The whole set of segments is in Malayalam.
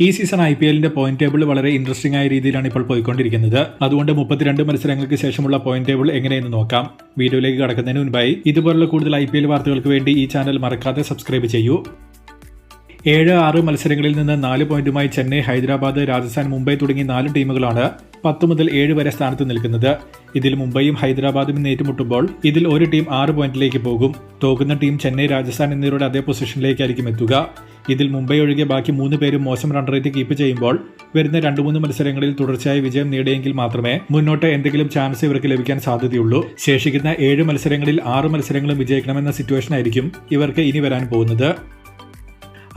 ഈ സീസൺ IPLന്റെ പോയിന്റ് ടേബിൾ വളരെ ഇൻട്രസ്റ്റിംഗ് ആയ രീതിയിലാണ് ഇപ്പോൾ പോയിക്കൊണ്ടിരിക്കുന്നത്. അതുകൊണ്ട് 32 മത്സരങ്ങൾക്ക് ശേഷമുള്ള പോയിന്റ് ടേബിൾ എങ്ങനെയെന്ന് നോക്കാം. വീഡിയോയിലേക്ക് കടക്കുന്നതിന് മുൻപായി ഇതുപോലുള്ള കൂടുതൽ IPL വാർത്തകൾക്ക് വേണ്ടി ഈ ചാനൽ മറക്കാതെ സബ്സ്ക്രൈബ് ചെയ്യൂ. 7-6 മത്സരങ്ങളിൽ നിന്ന് 4 പോയിന്റുമായി ചെന്നൈ, ഹൈദരാബാദ്, രാജസ്ഥാൻ, മുംബൈ തുടങ്ങി 4 ടീമുകളാണ് 10 മുതൽ 7 വരെ സ്ഥാനത്ത് നിൽക്കുന്നത്. ഇതിൽ മുംബൈയും ഹൈദരാബാദും ഇന്ന് ഏറ്റുമുട്ടുമ്പോൾ ഇതിൽ ഒരു ടീം 6 പോയിന്റിലേക്ക് പോകും. തോക്കുന്ന ടീം ചെന്നൈ, രാജസ്ഥാൻ എന്നിവരുടെ അതേ പൊസിഷനിലേക്കായിരിക്കും എത്തുക. ഇതിൽ മുംബൈ ഒഴികെ ബാക്കി 3 പേരും മോശം റൺ റേറ്റ് കീപ്പ് ചെയ്യുമ്പോൾ വരുന്ന 2-3 മത്സരങ്ങളിൽ തുടർച്ചയായി വിജയം നേടിയെങ്കിൽ മാത്രമേ മുന്നോട്ട് എന്തെങ്കിലും ചാൻസ് ഇവർക്ക് ലഭിക്കാൻ സാധ്യതയുള്ളൂ. ശേഷിക്കുന്ന 7 മത്സരങ്ങളിൽ 6 മത്സരങ്ങളും വിജയിക്കണമെന്ന സിറ്റുവേഷൻ ആയിരിക്കും ഇവർക്ക് ഇനി വരാൻ പോകുന്നത്.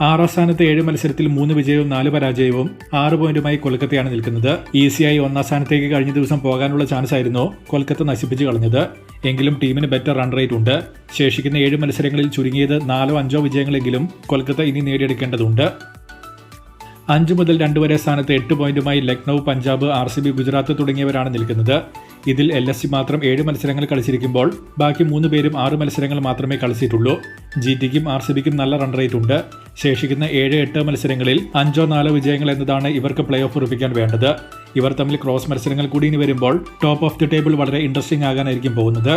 6ാം സ്ഥാനത്ത് 7 മത്സരത്തിൽ 3 വിജയവും 4 പരാജയവും 6 പോയിന്റുമായി കൊൽക്കത്തയാണ് നിൽക്കുന്നത്. ഈസിയായി 1ാം സ്ഥാനത്തേക്ക് കഴിഞ്ഞ ദിവസം പോകാനുള്ള ചാൻസ് ആയിരുന്നു കൊൽക്കത്ത നശിപ്പിച്ചു കളഞ്ഞത്. എങ്കിലും ടീമിന് ബെറ്റർ റൺ റേറ്റ് ഉണ്ട്. ശേഷിക്കുന്ന 7 മത്സരങ്ങളിൽ ചുരുങ്ങിയത് 4-5 വിജയങ്ങളെങ്കിലും കൊൽക്കത്ത ഇനി നേടിയെടുക്കേണ്ടതുണ്ട്. 5 മുതൽ 2 വരെ സ്ഥാനത്ത് 8 പോയിന്റുമായി ലക്നൌ, പഞ്ചാബ്, RCB, ഗുജറാത്ത് തുടങ്ങിയവരാണ് നിൽക്കുന്നത്. ഇതിൽ LSG മാത്രം 7 മത്സരങ്ങൾ കളിച്ചിരിക്കുമ്പോൾ ബാക്കി 3 പേരും 6 മത്സരങ്ങൾ മാത്രമേ കളിച്ചിട്ടുള്ളൂ. GTക്കും RCBക്കും നല്ല റൺ റേറ്റ് ഉണ്ട്. ശേഷിക്കുന്ന 7-8 മത്സരങ്ങളിൽ 5-4 വിജയങ്ങൾ എന്നതാണ് ഇവർക്ക് പ്ലേ ഓഫ് ഉറപ്പിക്കാൻ വേണ്ടത്. ഇവർ തമ്മിൽ ക്രോസ് മത്സരങ്ങൾ കൂടി ഇനി വരുമ്പോൾ ടോപ്പ് ഓഫ് ദി ടേബിൾ വളരെ ഇൻട്രസ്റ്റിംഗ് ആകാനായിരിക്കും പോകുന്നത്.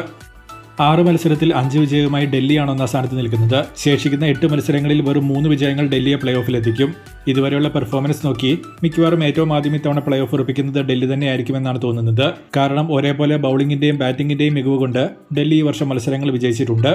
6 മത്സരത്തിൽ 5 വിജയവുമായി ഡൽഹിയാണ് 1ാം സ്ഥാനത്ത് നിൽക്കുന്നത്. ശേഷിക്കുന്ന 8 മത്സരങ്ങളിൽ വെറും 3 വിജയങ്ങൾ ഡൽഹിയെ പ്ലേ ഓഫിലെത്തിക്കും. ഇതുവരെയുള്ള പെർഫോമൻസ് നോക്കി മിക്കവാറും ഏറ്റവും ആദ്യം ഇത്തവണ പ്ലേ ഓഫ് ഉറപ്പിക്കുന്നത് ഡൽഹി തന്നെയായിരിക്കുമെന്നാണ് തോന്നുന്നത്. കാരണം ഒരേപോലെ ബൌളിംഗിന്റെയും ബാറ്റിംഗിന്റെയും മികവ് കൊണ്ട് ഡൽഹി ഈ വർഷം മത്സരങ്ങൾ വിജയിച്ചിട്ടുണ്ട്.